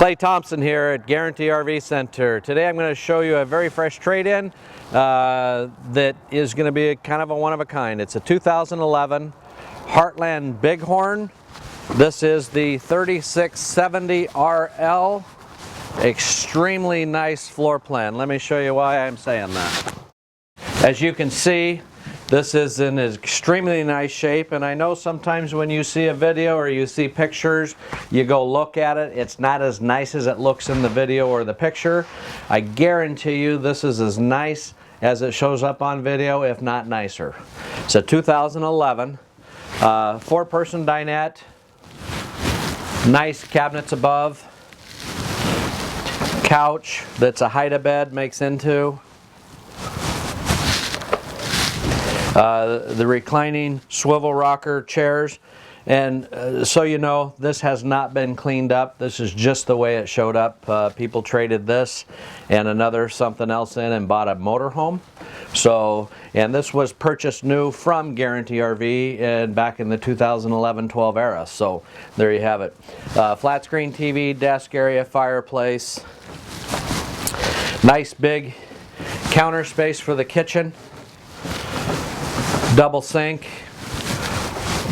Clay.Thompson here at Guaranty RV Center. Today I'm going to show you a very fresh trade-in that is going to be kind of a one-of-a-kind. It's a 2011 Heartland Bighorn. This is the 3670 RL. Extremely nice floor plan. Let me show you why I'm saying that. As you can see, this is in extremely nice shape, and I know sometimes when you see a video or you see pictures, you go look at it, it's not as nice as it looks in the video or the picture. I guarantee you this is as nice as it shows up on video, if not nicer. It's a 2011 four-person dinette, nice cabinets above, couch that's a hide-a-bed makes into. The reclining swivel rocker chairs, and so you know, this has not been cleaned up. This is just the way it showed up. People traded this and another something else in and bought a motorhome. So, and this was purchased new from Guaranty RV and back in the 2011-12 era. So there you have it. Flat screen TV, desk area, fireplace, nice big counter space for the kitchen. Double sink,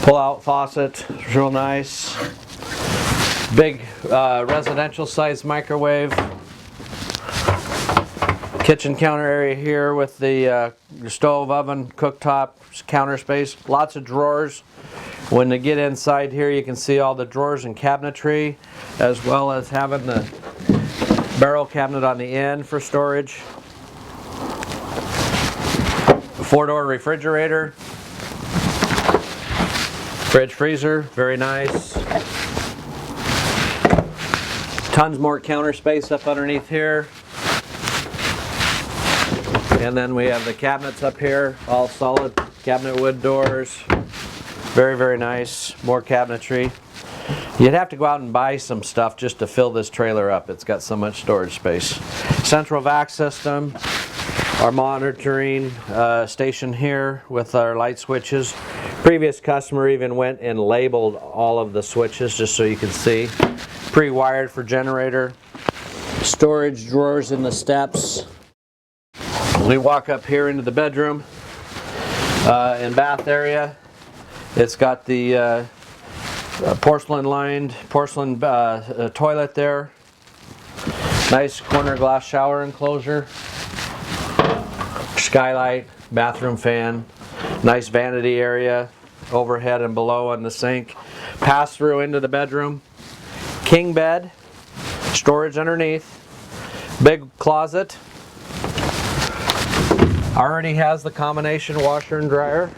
pull-out faucet, real nice. Big residential size microwave. Kitchen counter area here with the stove, oven, cooktop, counter space. Lots of drawers. When you get inside here, you can see all the drawers and cabinetry, as well as having the barrel cabinet on the end for storage. Four-door refrigerator, fridge freezer, very nice. Tons more counter space up underneath here. And then we have the cabinets up here, all solid cabinet wood doors. Very, very nice. More cabinetry. You'd have to go out and buy some stuff just to fill this trailer up. It's got so much storage space. Central vac system. Our monitoring station here with our light switches. Previous customer even went and labeled all of the switches just so you can see. Pre-wired for generator. Storage drawers in the steps. We walk up here into the bedroom and bath area. It's got the porcelain toilet there. Nice corner glass shower enclosure. Skylight, bathroom fan, nice vanity area, overhead and below on the sink. Pass through into the bedroom. King bed, storage underneath, big closet. Already has the combination washer and dryer.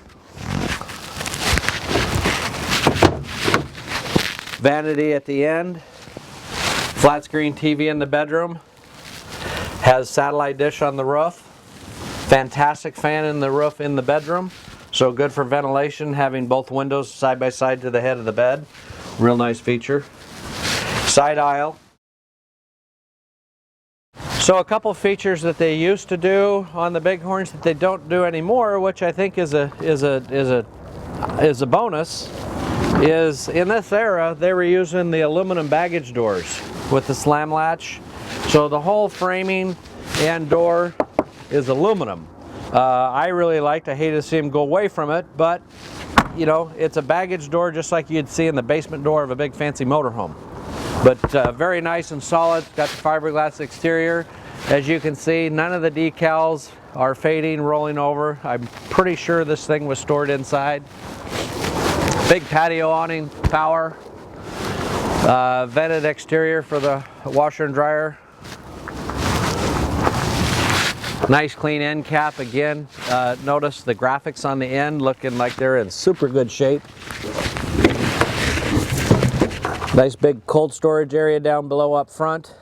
Vanity at the end. Flat screen TV in the bedroom. Has satellite dish on the roof. Fantastic fan in the roof in the bedroom, so good for ventilation, having both windows side by side to the head of the bed. Real nice feature. Side aisle. So a couple features that they used to do on the Bighorns that they don't do anymore, which I think is a bonus, is in this era they were using the aluminum baggage doors with the slam latch. So the whole framing and door is aluminum. I really liked. I hate to see them go away from it, but you know, it's a baggage door just like you'd see in the basement door of a big fancy motorhome. But very nice and solid. Got the fiberglass exterior. As you can see, none of the decals are fading, rolling over. I'm pretty sure this thing was stored inside. Big patio awning, power. Vented exterior for the washer and dryer. Nice clean end cap again. Notice the graphics on the end looking like they're in super good shape. Nice big cold storage area down below up front.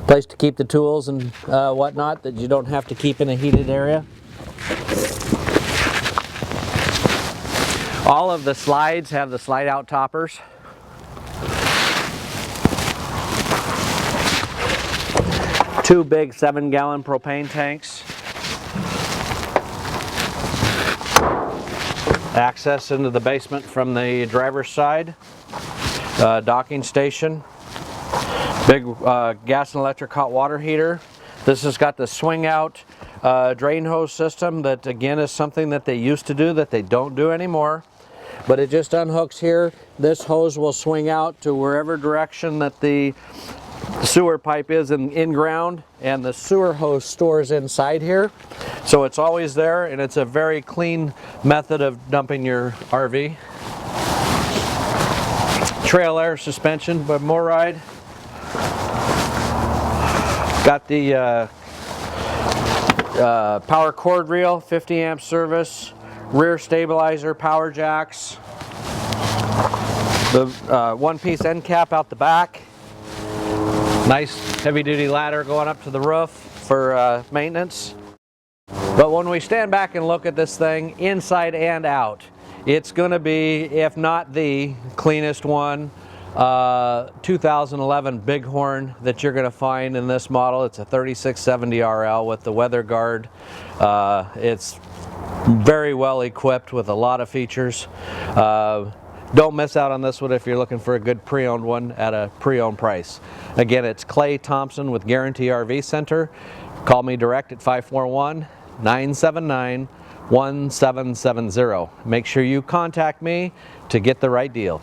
Place to keep the tools and whatnot that you don't have to keep in a heated area. All of the slides have the slide out toppers. Two big 7-gallon propane tanks. Access into the basement from the driver's side. Docking station. Big gas and electric hot water heater. This has got the swing out drain hose system that again is something that they used to do that they don't do anymore. But it just unhooks here. This hose will swing out to wherever direction that the sewer pipe is in ground, and the sewer hose stores inside here. So it's always there, and it's a very clean method of dumping your RV. Trail air suspension, but more ride. Got the power cord reel, 50 amp service, rear stabilizer, power jacks, the one-piece end cap out the back, nice heavy-duty ladder going up to the roof for maintenance. But when we stand back and look at this thing inside and out, it's going to be, if not the cleanest one, 2011 Bighorn that you're going to find in this model. It's a 3670 RL with the weather guard. It's very well equipped with a lot of features. Don't miss out on this one if you're looking for a good pre-owned one at a pre-owned price. Again, it's Clay.Thompson with Guaranty RV Center. Call me direct at 541-979-1770. Make sure you contact me to get the right deal.